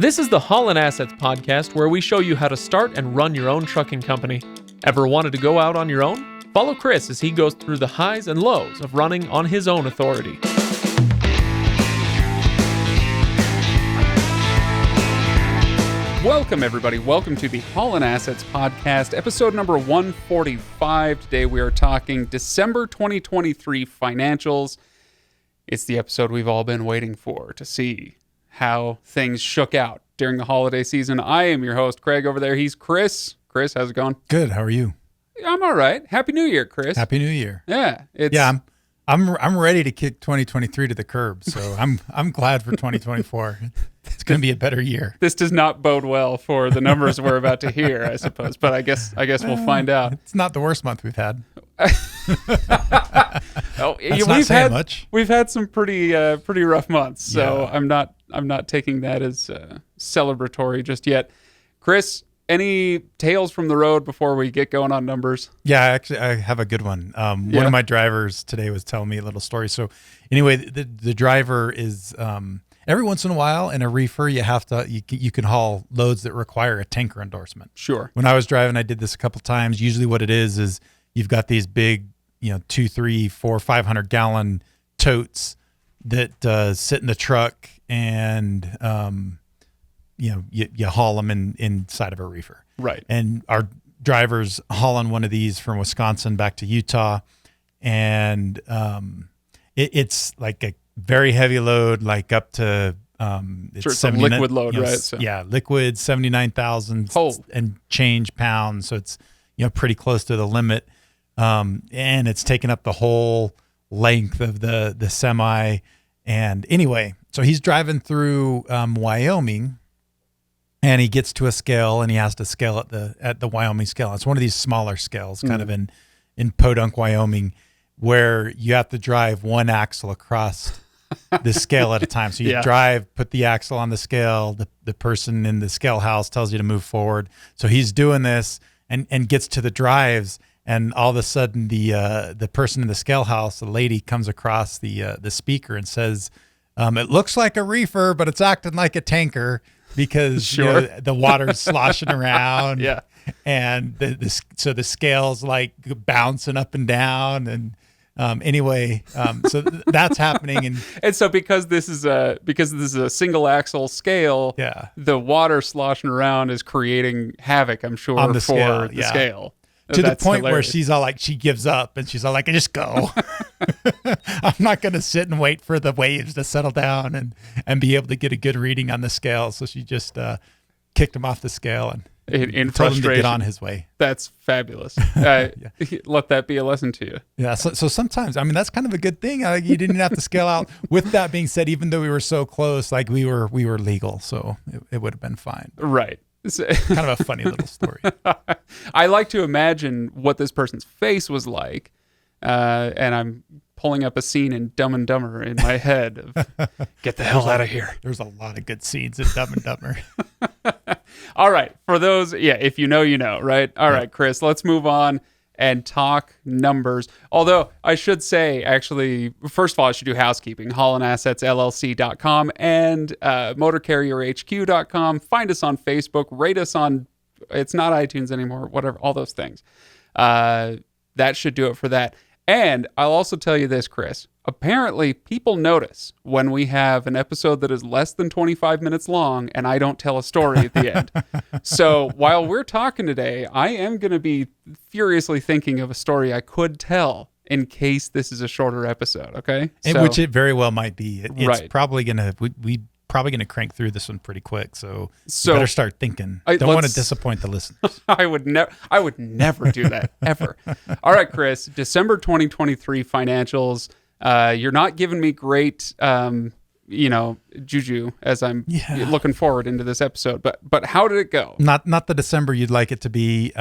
This is the Haulin Assets podcast where we show you how to start and run your own trucking company. Ever wanted to go out on your own? Follow Chris as he goes through the highs and lows of running on his own authority. Welcome, everybody. Welcome to the Haulin Assets podcast, episode number 145. Today we are talking December 2023 financials. It's the episode we've all been waiting for to see how things shook out during the holiday season. I am your host, Craig. Over there, he's Chris. Chris, how's it going? Good. How are you? I'm all right. Happy New Year, Chris. Happy New Year. Yeah. I'm ready to kick 2023 to the curb. So I'm glad for 2024. It's going to be a better year. This does not bode well for the numbers we're about to hear, I suppose. But I guess we'll find out. It's not the worst month we've had. We've had some pretty rough months. So yeah. I'm not taking that as celebratory just yet. Chris, any tales from the road before we get going on numbers? Yeah, actually, I have a good one. One of my drivers today was telling me a little story. So anyway, the driver is every once in a while in a reefer, you can haul loads that require a tanker endorsement. Sure. When I was driving, I did this a couple times. Usually what it is you've got these big, 2, 3, 4, 500 gallon totes that sit in the truck and, you haul them inside of a reefer. Right. And our driver's hauling one of these from Wisconsin back to Utah. And it's like a very heavy load, like up to it's a liquid load, right? So. Yeah, liquid 79,000 and change pounds. So it's pretty close to the limit. And it's taken up the whole length of the semi. And anyway, so he's driving through Wyoming. And he gets to a scale, and he has to scale at the Wyoming scale. It's one of these smaller scales, kind of in Podunk, Wyoming, where you have to drive one axle across the scale at a time. So you drive, put the axle on the scale. The person in the scale house tells you to move forward. So he's doing this and gets to the drives, and all of a sudden the person in the scale house, the lady, comes across the speaker and says, "It looks like a reefer, but it's acting like a tanker." Because the water's sloshing around, and so the scale's like bouncing up and down, and so that's happening, and so because this is a single axle scale, the water sloshing around is creating havoc, I'm sure, on the for scale, the scale. To the point where she's all like, she gives up, and she's all like, "Just go." I'm not going to sit and wait for the waves to settle down and be able to get a good reading on the scale. So she just kicked him off the scale and in told him frustration to get on his way. That's fabulous. Let that be a lesson to you. Yeah. So sometimes, that's kind of a good thing. You didn't have to scale out. With that being said, even though we were so close, like we were legal, so it would have been fine. Right. Kind of a funny little story. I like to imagine what this person's face was like, and I'm pulling up a scene in Dumb and Dumber in my head of get the hell out of here. There's a lot of good scenes in Dumb and Dumber. All right, for those, if you know, right? All right, Chris, let's move on and talk numbers. Although I should say, actually, first of all, I should do housekeeping. HaulinAssetsLLC.com and MotorCarrierHQ.com. Find us on Facebook. Rate us on, it's not iTunes anymore, whatever, all those things. That should do it for that. And I'll also tell you this, Chris. Apparently, people notice when we have an episode that is less than 25 minutes long and I don't tell a story at the end. So while we're talking today, I am going to be furiously thinking of a story I could tell in case this is a shorter episode, okay? Which it very well might be. It's right. Probably going to... we probably going to crank through this one pretty quick, so you better start thinking. Don't want to disappoint the listeners. I would never do that, ever. All right, Chris, December 2023 financials. You're not giving me great, juju as I'm looking forward into this episode, but how did it go? Not the December you'd like it to be.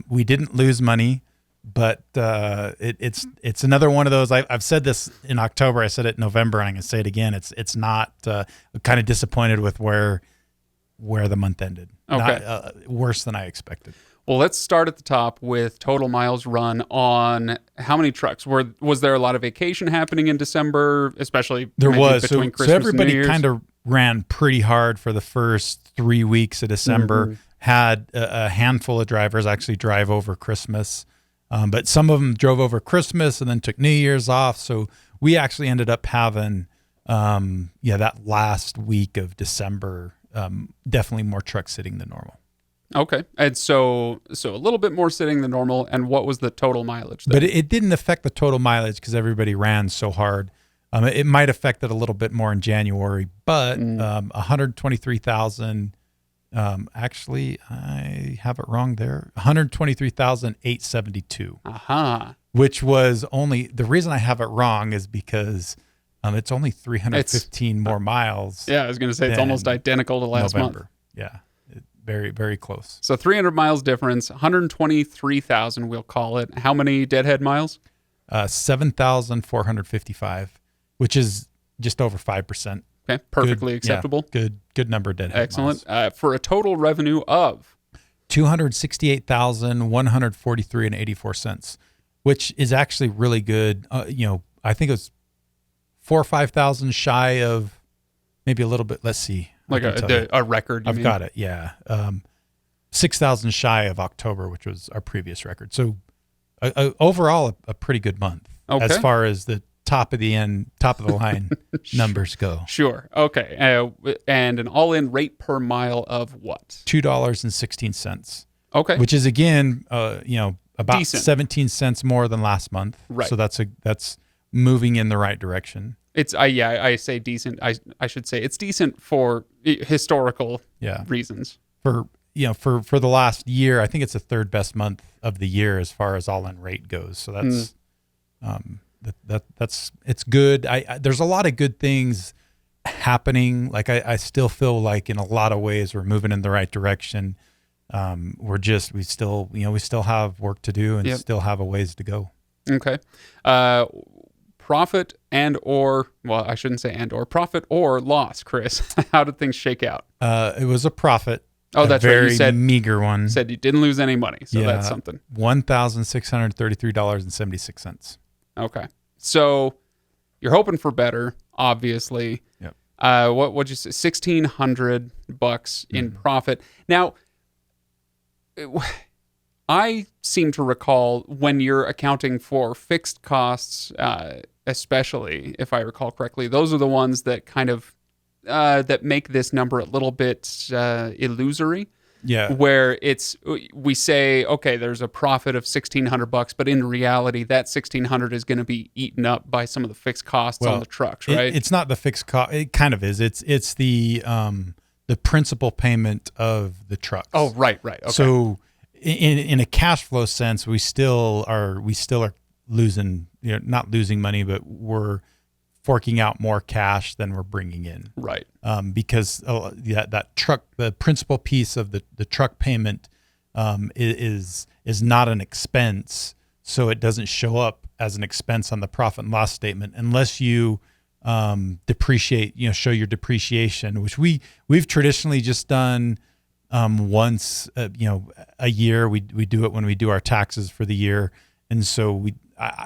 We didn't lose money. But it's another one of those. I've said this in October. I said it in November, and I'm going to say it again. It's not kind of disappointed with where the month ended. Okay, worse than I expected. Well, let's start at the top with total miles run on how many trucks. Was there a lot of vacation happening in December, especially there was between so Christmas everybody and New Year's? kind of ran pretty hard for the first 3 weeks of December. Had a handful of drivers actually drive over Christmas, but some of them drove over Christmas and then took New Year's off. So we actually ended up having, that last week of December, definitely more trucks sitting than normal. Okay. And so a little bit more sitting than normal. And what was the total mileage then? But it didn't affect the total mileage because everybody ran so hard. It might affect it a little bit more in January, but 123,000. Actually, I have it wrong there. 123,872. Which was only, the reason I have it wrong is because it's only 315 more miles. Yeah, I was going to say it's almost identical to last month. Yeah, very, very close. So 300 miles difference, 123,000 we'll call it. How many deadhead miles? 7,455, which is just over 5%. Okay, perfectly acceptable. Yeah, good number of deadhead Excellent. miles. For a total revenue of 268,143.84, which is actually really good. I think it was 4,000 or 5,000 shy of maybe a little bit. Let's see, like a record. I've got it. Yeah, 6,000 shy of October, which was our previous record. So overall, a pretty good month as far as the top of the line numbers go. Sure. Okay. And an all-in rate per mile of what? $2.16. Okay. Which is again, about decent. 17 cents more than last month. Right. So that's moving in the right direction. It's I say decent. I should say it's decent for historical reasons. For the last year, I think it's the third best month of the year as far as all-in rate goes. So that's it's good. There's a lot of good things happening. Like I still feel like in a lot of ways we're moving in the right direction. We still have work to do and still have a ways to go. Okay. Profit profit or loss, Chris. How did things shake out? It was a profit. Oh, that's very right. You said meager one. Said you didn't lose any money, so that's something. $1,633.76. Okay, so you're hoping for better, obviously. Yep. What'd you say? $1,600 in profit. Now, I seem to recall when you're accounting for fixed costs, especially if I recall correctly, those are the ones that kind of that make this number a little bit illusory. Yeah. Where we say, okay, there's a profit of $1,600, but in reality, that $1,600 is going to be eaten up by some of the fixed costs on the trucks, right? It's not the fixed cost. It kind of is. It's the principal payment of the trucks. Oh, right. Okay. So in a cash flow sense, we still are losing, not losing money, but we're forking out more cash than we're bringing in. Right. Because that truck, the principal piece of the truck payment is not an expense, so it doesn't show up as an expense on the profit and loss statement unless you depreciate, show your depreciation, which we've traditionally just done once a year. We do it when we do our taxes for the year, and so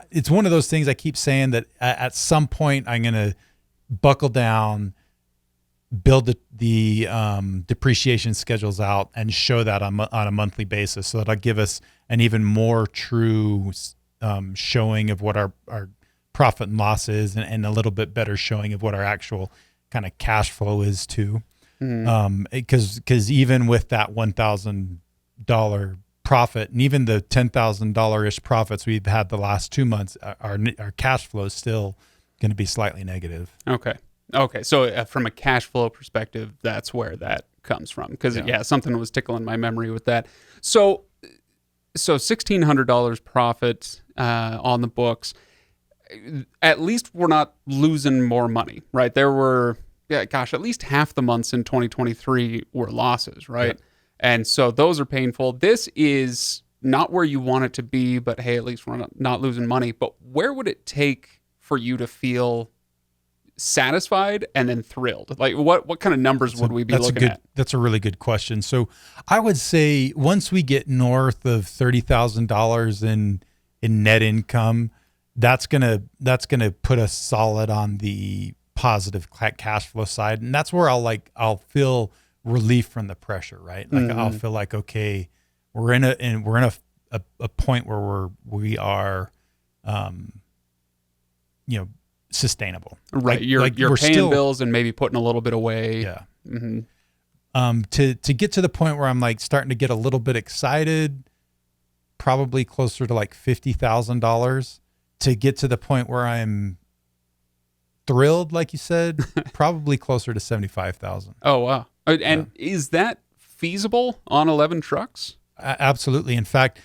it's one of those things I keep saying that at some point I'm going to buckle down, build the depreciation schedules out, and show that on a monthly basis, so that'll give us an even more true showing of what our profit and loss is, and a little bit better showing of what our actual kind of cash flow is too. Because even with that $1,000 profit, and even the $10,000-ish profits we've had the last 2 months, our cash flow is still going to be slightly negative. Okay. So from a cash flow perspective, that's where that comes from. Because something was tickling my memory with that. So $1,600 profit on the books. At least we're not losing more money, right? There were, at least half the months in 2023 were losses, right? Yeah. And so those are painful. This is not where you want it to be, but hey, at least we're not losing money. But where would it take for you to feel satisfied and then thrilled? Like what kind of numbers would we be looking at? That's a really good question. So I would say once we get north of $30,000 in net income, that's gonna put us solid on the positive cash flow side. And that's where I'll feel relief from the pressure, right? Like I'll feel like, okay, we're in a point where we are, sustainable. Right. You're paying bills and maybe putting a little bit away. Yeah. To get to the point where I'm like starting to get a little bit excited, probably closer to like $50,000. To get to the point where I'm thrilled, like you said, probably closer to 75,000. Oh, wow. And is that feasible on 11 trucks? Absolutely. In fact,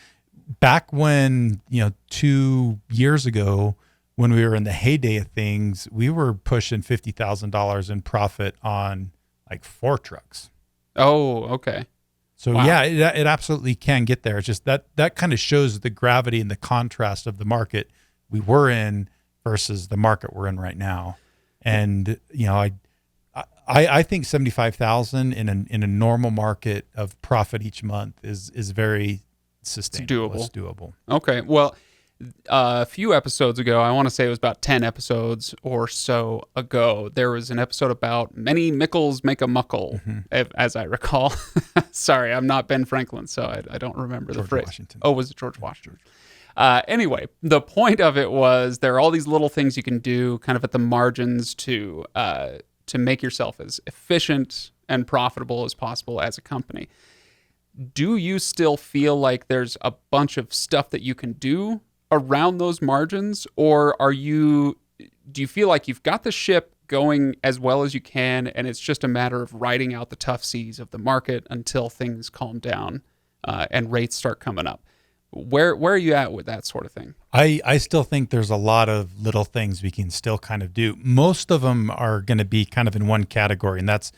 back when, 2 years ago, when we were in the heyday of things, we were pushing $50,000 in profit on like 4 trucks. Oh, okay. So yeah, it absolutely can get there. It's just that kind of shows the gravity and the contrast of the market we were in versus the market we're in right now. And, I think 75,000 in a normal market of profit each month is very sustainable. It's doable. Okay. Well, a few episodes ago, I want to say it was about 10 episodes or so ago, there was an episode about many mickles make a muckle, as I recall. Sorry, I'm not Ben Franklin, so I don't remember the phrase. Washington. Oh, was it George Washington? Anyway, the point of it was there are all these little things you can do kind of at the margins to make yourself as efficient and profitable as possible as a company. Do you still feel like there's a bunch of stuff that you can do around those margins, or do you feel like you've got the ship going as well as you can and it's just a matter of riding out the tough seas of the market until things calm down and rates start coming up? Where are you at with that sort of thing? I still think there's a lot of little things we can still kind of do. Most of them are going to be kind of in one category, and that's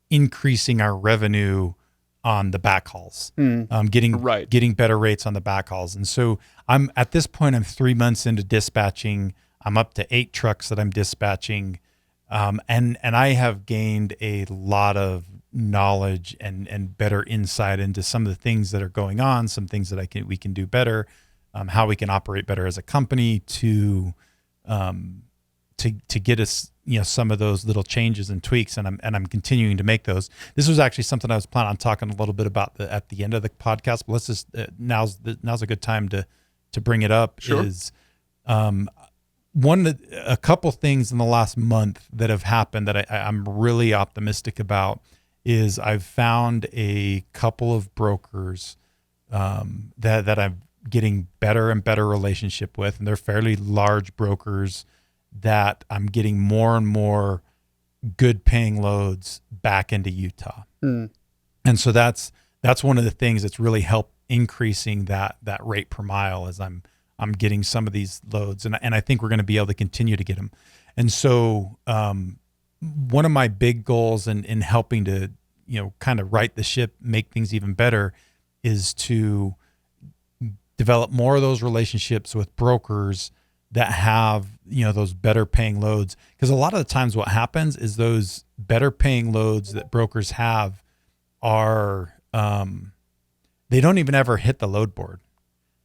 increasing our revenue on the backhauls, getting better rates on the backhauls. And so I'm 3 months into dispatching. I'm up to 8 trucks that I'm dispatching. And I have gained a lot of knowledge and better insight into some of the things that are going on, some things that we can do better, how we can operate better as a company to get us, some of those little changes and tweaks. And I'm continuing to make those. This was actually something I was planning on talking a little bit about at the end of the podcast, but let's just, now's a good time to bring it up. Sure. Is, a couple things in the last month that have happened that I'm really optimistic about is I've found a couple of brokers that I'm getting better and better relationship with, and they're fairly large brokers that I'm getting more and more good paying loads back into Utah. And so that's one of the things that's really helped increasing that rate per mile as I'm getting some of these loads, and I think we're going to be able to continue to get them. And so one of my big goals in helping to, kind of right the ship, make things even better, is to develop more of those relationships with brokers that have, those better paying loads. Because a lot of the times what happens is those better paying loads that brokers have are, they don't even ever hit the load board.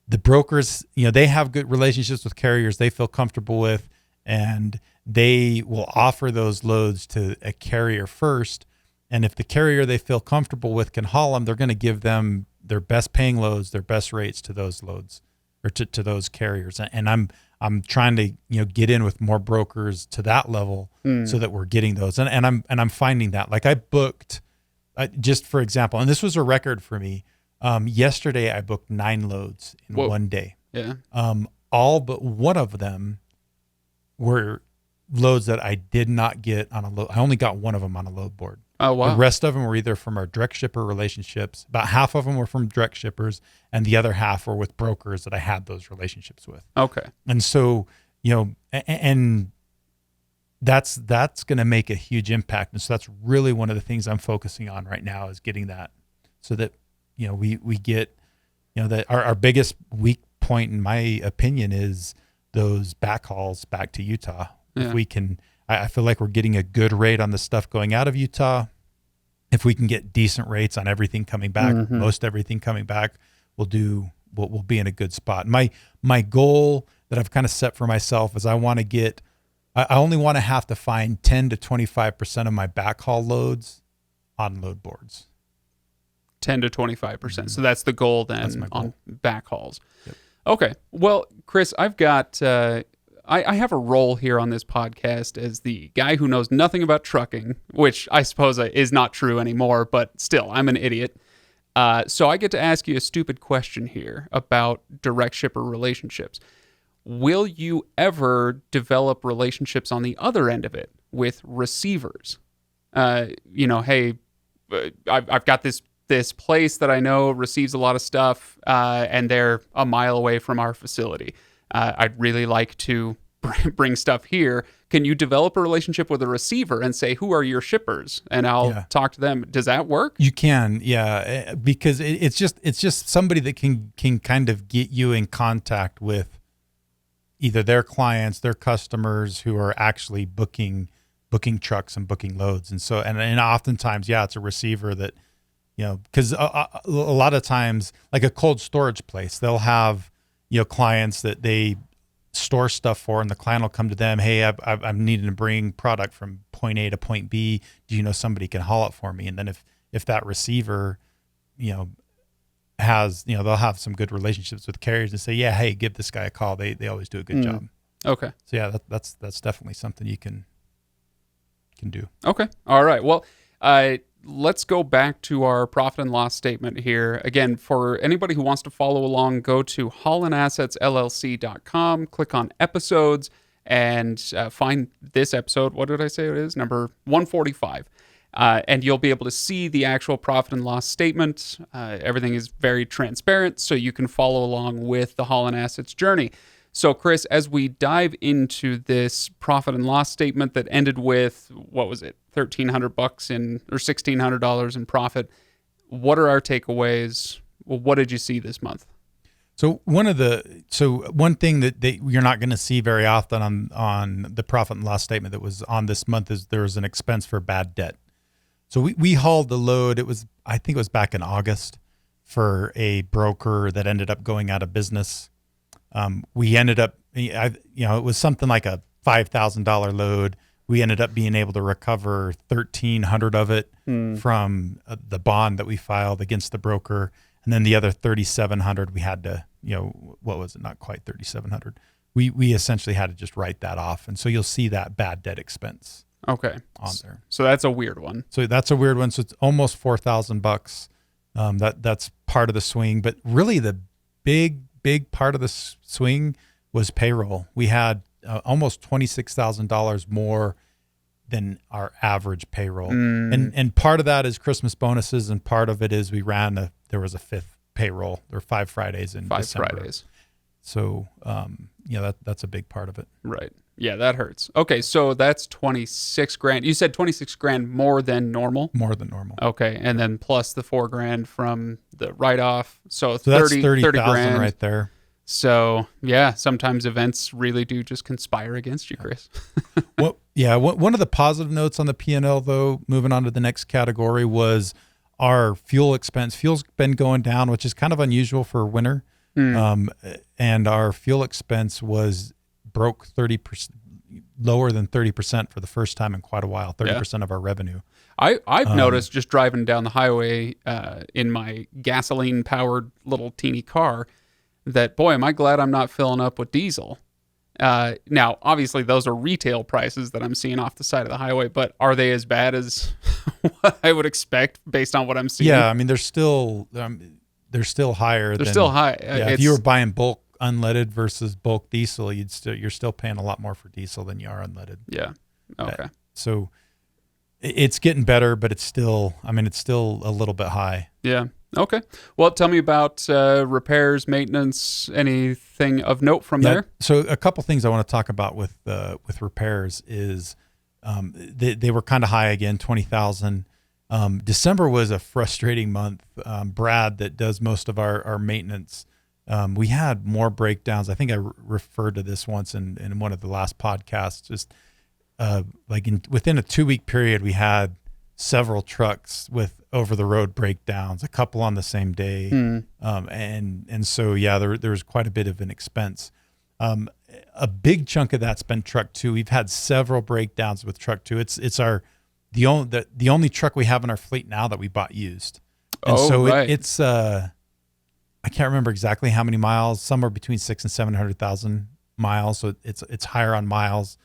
The brokers, they have good relationships with carriers they feel comfortable with, and they will offer those loads to a carrier first. And if the carrier they feel comfortable with can haul them, they're going to give them their best paying loads, their best rates to those loads, or to those carriers. And I'm trying to get in with more brokers to that level so that we're getting those. And I'm finding that, like, I booked, just for example, and this was a record for me. Yesterday I booked 9 loads in one day. Yeah. All but one of them were loads that I did not get on a load. I only got one of them on a load board. Oh, wow. The rest of them were either from our direct shipper relationships. About half of them were from direct shippers, and the other half were with brokers that I had those relationships with. Okay. And so, and that's going to make a huge impact. And so that's really one of the things I'm focusing on right now, is getting that, so that, we get, that our biggest weak point, in my opinion, is those backhauls back to Utah. Yeah. If we can, I feel like we're getting a good rate on the stuff going out of Utah. If we can get decent rates on everything coming back, most everything coming back, we'll be in a good spot. My goal that I've kind of set for myself is I want to get I only want to have to find 10 to 25% of my backhaul loads on load boards. 10 to 25%. So that's the goal then That's my goal. on backhauls. Yep. Okay. Well, Chris, I've got, I have a role here on this podcast as the guy who knows nothing about trucking, which I suppose is not true anymore, but still, I'm an idiot. So I get to ask you a stupid question here about direct shipper relationships. Will you ever develop relationships on the other end of it with receivers? Hey, I've got this place that I know receives a lot of stuff, and they're a mile away from our facility. I'd really like to bring stuff here. Can you develop a relationship with a receiver and say, who are your shippers? And I'll talk to them. Does that work? You can, yeah, because it's just somebody that can kind of get you in contact with either their clients, their customers who are actually booking trucks and booking loads. And so, and oftentimes, it's a receiver that, because a lot of times, like a cold storage place, they'll have, clients that they store stuff for, and the client will come to them, hey, I'm needing to bring product from point A to point B. Do you know somebody can haul it for me? And then if that receiver, has, they'll have some good relationships with carriers and say, yeah, hey, give this guy a call. They always do a good job. Okay. So yeah, that's definitely something you can do. Okay. All right. Well, let's go back to our profit and loss statement here. Again, for anybody who wants to follow along, go to haulinassetsllc.com, click on episodes, and find this episode. What did I say it is? Number 145. And you'll be able to see the actual profit and loss statement. Everything is very transparent, so you can follow along with the Haulin Assets journey. So, Chris, as we dive into this profit and loss statement that ended with, what was it, $1,300 or $1,600 in profit, what are our takeaways? Well, what did you see this month? So one thing that you're not going to see very often on the profit and loss statement that was on this month is there was an expense for bad debt. So we hauled the load. I think it was back in August for a broker that ended up going out of business. We ended up, it was something like a $5,000 load. We ended up being able to recover $1,300 of it from the bond that we filed against the broker. And then the other $3,700 we had to, what was it? Not quite $3,700. We essentially had to just write that off. And so you'll see that bad debt expense. Okay. On there. So that's a weird one. So that's a weird one. So it's almost $4,000. That's part of the swing, but really the big part of the swing was payroll. We had almost $26,000 more than our average payroll. And part of that is Christmas bonuses, and part of it is there was a fifth payroll. There were 5 Fridays in December. 5 Fridays. So, that's a big part of it. Right. Yeah, that hurts. Okay, so that's $26,000. You said $26,000 more than normal? More than normal. Okay, and then plus the $4,000 from the write-off. So that's 30,000 right there. So, yeah, sometimes events really do just conspire against you, Chris. Well, one of the positive notes on the P&L, though, moving on to the next category, was our fuel expense. Fuel's been going down, which is kind of unusual for winter. And our fuel expense broke 30%, lower than 30% for the first time in quite a while, 30% of our revenue. I've noticed just driving down the highway in my gasoline-powered little teeny car that, boy, am I glad I'm not filling up with diesel. Now, obviously, those are retail prices that I'm seeing off the side of the highway, but are they as bad as what I would expect based on what I'm seeing? Yeah, I mean, they're still higher. They're still high. If you were buying bulk unleaded versus bulk diesel, you're still paying a lot more for diesel than you are unleaded. Yeah. Okay. So it's getting better, but it's still a little bit high. Yeah. Okay. Well, tell me about repairs, maintenance, anything of note from there. So a couple things I want to talk about with repairs is they were kind of high again, 20,000. December was a frustrating month. Brad, that does most of our maintenance, we had more breakdowns. I think I referred to this once in one of the last podcasts. Just within a 2-week period, we had several trucks with over the road breakdowns, a couple on the same day. And so, there was quite a bit of an expense. a big chunk of that's been truck 2. We've had several breakdowns with truck 2. It's the only truck we have in our fleet now that we bought used. And right. It's I can't remember exactly how many miles, somewhere between 600,000 and 700,000 miles. So it's higher on miles.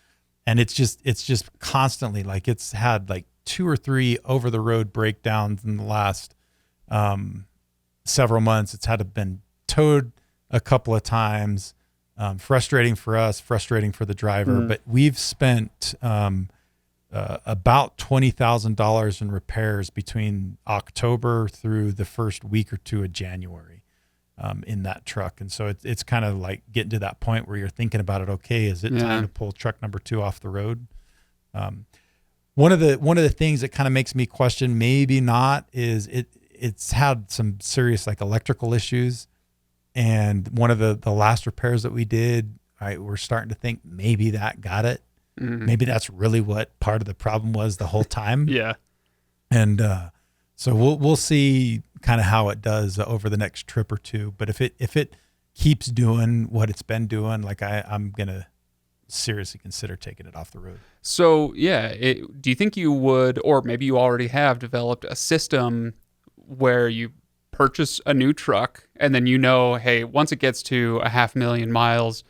And it's just constantly, like, it's had like 2 or 3 over the road breakdowns in the last several months. It's had to been towed a couple of times. Frustrating for us, frustrating for the driver. But we've spent about $20,000 in repairs between October through the first week or 2 of January in that truck. And so it's kind of like getting to that point where you're thinking about it. Okay, is it time to pull truck number 2 off the road? One of the things that kind of makes me question, maybe not, is it's had some serious like electrical issues. And one of the last repairs that we did, we're starting to think maybe that got it. Maybe that's really what part of the problem was the whole time. Yeah. And so we'll see kind of how it does over the next trip or 2. But if it keeps doing what it's been doing, like I'm gonna seriously consider taking it off the road. So yeah, do you think you would, or maybe you already have developed a system where you purchase a new truck and then hey, once it gets to 500,000 miles,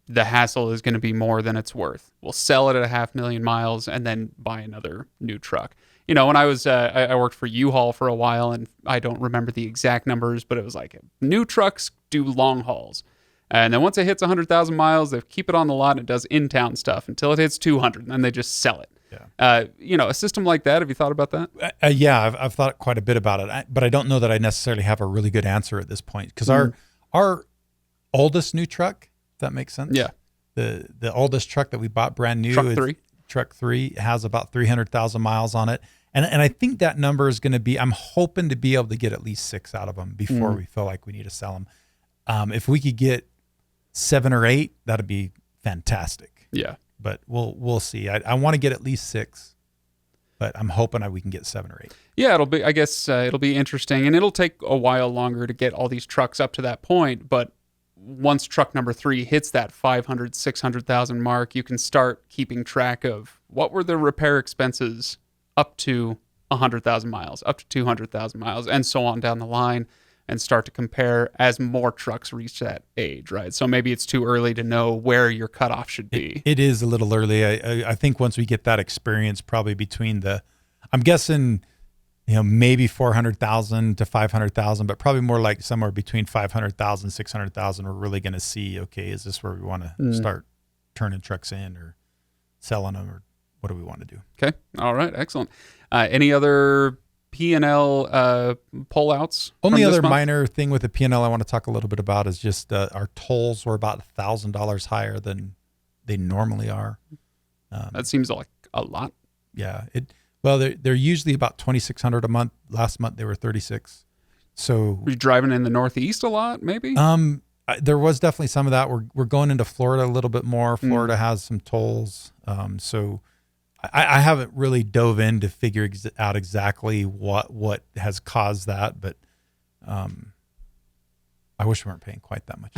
the hassle is going to be more than it's worth. We'll sell it at 500,000 miles and then buy another new truck. When I was I worked for U-Haul for a while, and I don't remember the exact numbers, but it was like new trucks do long hauls. And then once it hits 100,000 miles, they keep it on the lot and it does in-town stuff until it hits 200, and then they just sell it. Yeah. A system like that, have you thought about that? Yeah, I've thought quite a bit about it, but I don't know that I necessarily have a really good answer at this point, because our oldest new truck, if that makes sense. Yeah. The oldest truck that we bought brand new, truck 3 has about 300,000 miles on it. And I think that number is going to be, I'm hoping to be able to get at least 6 out of them before we feel like we need to sell them. If we could get 7 or 8, that'd be fantastic. Yeah. But we'll see. I want to get at least 6, but I'm hoping we can get 7 or 8. Yeah, I guess it'll be interesting, and it'll take a while longer to get all these trucks up to that point. But once truck number 3 hits that 500,000, 600,000 mark, you can start keeping track of what were the repair expenses up to 100,000 miles, up to 200,000 miles, and so on down the line, and start to compare as more trucks reach that age, right? So maybe it's too early to know where your cutoff should be. It is a little early. I think once we get that experience, probably between I'm guessing, maybe 400,000 to 500,000, but probably more like somewhere between 500,000, 600,000, we're really going to see, okay, is this where we want to start turning trucks in or selling them, or what do we want to do? Okay. All right. Excellent. Any other P&L pullouts? Only other minor thing with the P&L I want to talk a little bit about is just our tolls were about $1,000 higher than they normally are. That seems like a lot. Yeah. They're usually about $2,600 a month. Last month they were $36. So were you driving in the Northeast a lot, maybe? There was definitely some of that. We're going into Florida a little bit more. Florida has some tolls. So I haven't really dove in to figure out exactly what has caused that, but I wish we weren't paying quite that much.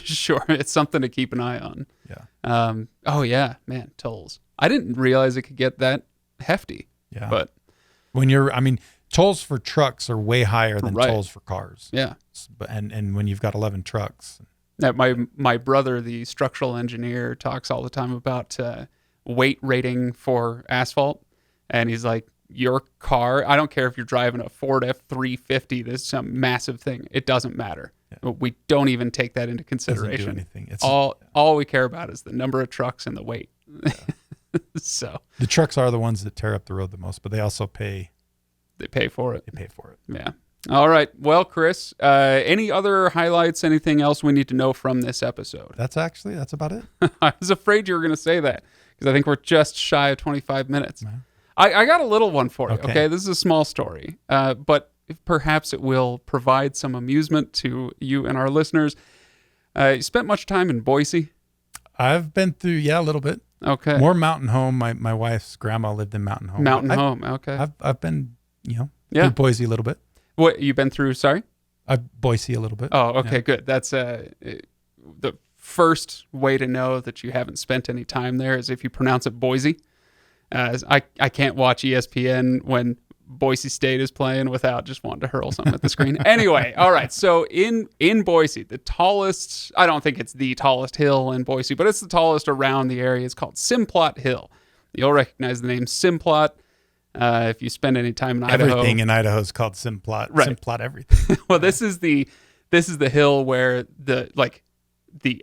Sure, it's something to keep an eye on. Yeah. Oh yeah, man, tolls. I didn't realize it could get that hefty. Yeah. But tolls for trucks are way higher than tolls for cars. Yeah. And when you've got 11 trucks. My brother, the structural engineer, talks all the time about weight rating for asphalt, and he's like, your car, I don't care if you're driving a Ford F-350, this is some massive thing, it doesn't matter. Yeah. We don't even take that into consideration. Doesn't do anything. It's all we care about is the number of trucks and the weight. Yeah. So the trucks are the ones that tear up the road the most, but they also pay. They pay for it. Yeah. All right. Well, Chris, any other highlights, anything else we need to know from this episode? That's about it. I was afraid you were going to say that, because I think we're just shy of 25 minutes. Uh-huh. I got a little one for you. Okay. This is a small story, but perhaps it will provide some amusement to you and our listeners. You spent much time in Boise? I've been through, a little bit. Okay. More Mountain Home. My wife's grandma lived in Mountain Home. Mountain Home. Okay. I've been, through Boise a little bit. What you've been through? Sorry. Boise a little bit. Oh, okay, good. That's the first way to know that you haven't spent any time there is if you pronounce it Boise. I can't watch ESPN when Boise State is playing without just wanting to hurl something at the screen. Anyway, all right. So in Boise, the tallest, I don't think it's the tallest hill in Boise, but it's the tallest around the area. It's called Simplot Hill. You'll recognize the name Simplot if you spend any time in Idaho. Everything in Idaho is called Simplot. Right. Simplot everything. Well, this is the hill where the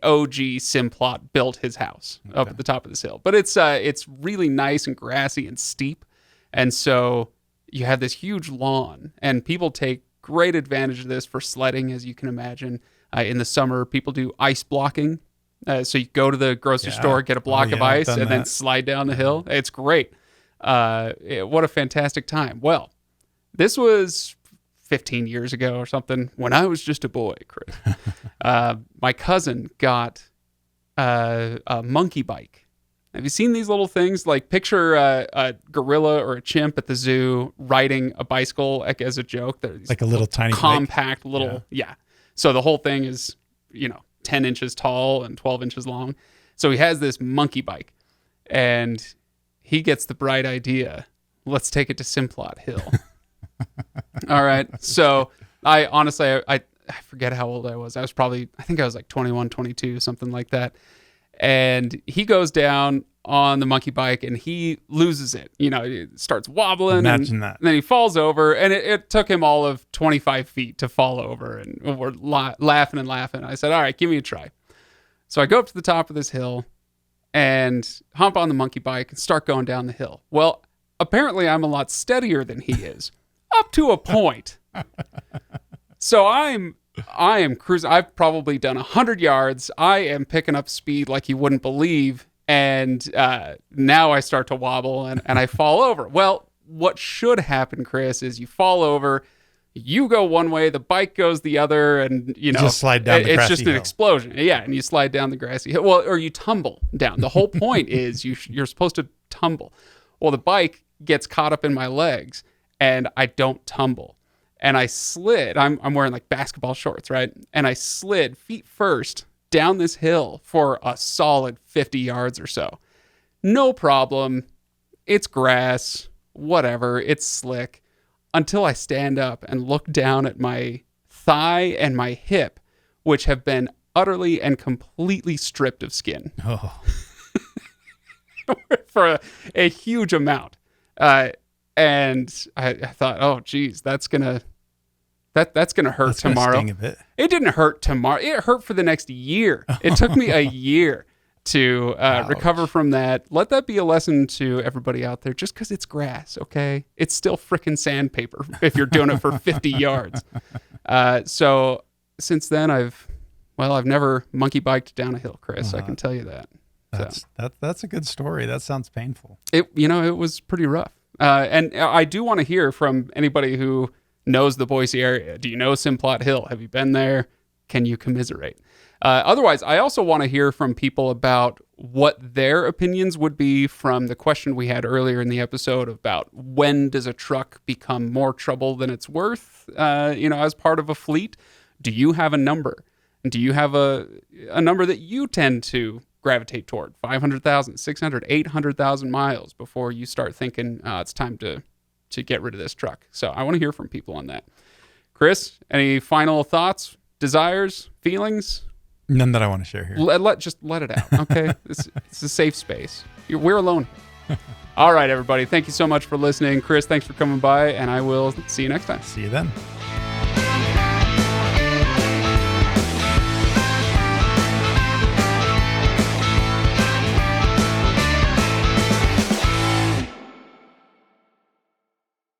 OG Simplot built his house up at the top of this hill. But it's really nice and grassy and steep. And so you have this huge lawn, and people take great advantage of this for sledding, as you can imagine. In the summer, people do ice blocking. So you go to the grocery store, get a block of ice, and then slide down the hill. It's great. What a fantastic time. Well, this was 15 years ago or something when I was just a boy, Chris. My cousin got a monkey bike. Have you seen these little things? Like, picture a gorilla or a chimp at the zoo riding a bicycle as a joke. Like a little tiny compact bike. little, yeah. So the whole thing is, 10 inches tall and 12 inches long. So he has this monkey bike, and he gets the bright idea. Let's take it to Simplot Hill. All right. So I honestly, I forget how old I was. I think I was like 21, 22, something like that. And he goes down on the monkey bike and he loses it. It starts wobbling. Imagine that. And then he falls over, and it took him all of 25 feet to fall over. And we're laughing and laughing. I said, all right, give me a try. So I go up to the top of this hill and hop on the monkey bike and start going down the hill. Well, apparently I'm a lot steadier than he is, up to a point. So I am cruising. I've probably done 100 yards. I am picking up speed like you wouldn't believe. And now I start to wobble and I fall over. Well, what should happen, Chris, is you fall over, you go one way, the bike goes the other, and you just slide down the grassy It's just an hill. explosion. Yeah, and you slide down the grassy hill. Well, or you tumble down. The whole point is you're supposed to tumble. Well, the bike gets caught up in my legs, and I don't tumble. And I slid. I'm wearing like basketball shorts, right? And I slid feet first down this hill for a solid 50 yards or so. No problem. It's grass, whatever. It's slick. Until I stand up and look down at my thigh and my hip, which have been utterly and completely stripped of skin. Oh. For a huge amount. And I thought, oh, geez, that's gonna hurt tomorrow. Sting a bit. It didn't hurt tomorrow. It hurt for the next year. It took me a year to recover from that. Let that be a lesson to everybody out there. Just because it's grass, okay? It's still frickin' sandpaper if you're doing it for 50 yards. So since then, I've never monkey biked down a hill, Chris. I can tell you that. That's a good story. That sounds painful. It was pretty rough. And I do want to hear from anybody who knows the Boise area. Do you know Simplot Hill? Have you been there? Can you commiserate? Otherwise, I also want to hear from people about what their opinions would be from the question we had earlier in the episode about when does a truck become more trouble than it's worth, as part of a fleet. Do you have a number? Do you have a number that you tend to gravitate toward? 500,000, 600, 800,000 miles before you start thinking it's time to get rid of this truck. So I want to hear from people on that. Chris, any final thoughts, desires, feelings? None that I want to share here. Just let it out, okay? It's a safe space. We're alone. All right, everybody. Thank you so much for listening. Chris, thanks for coming by, and I will see you next time. See you then.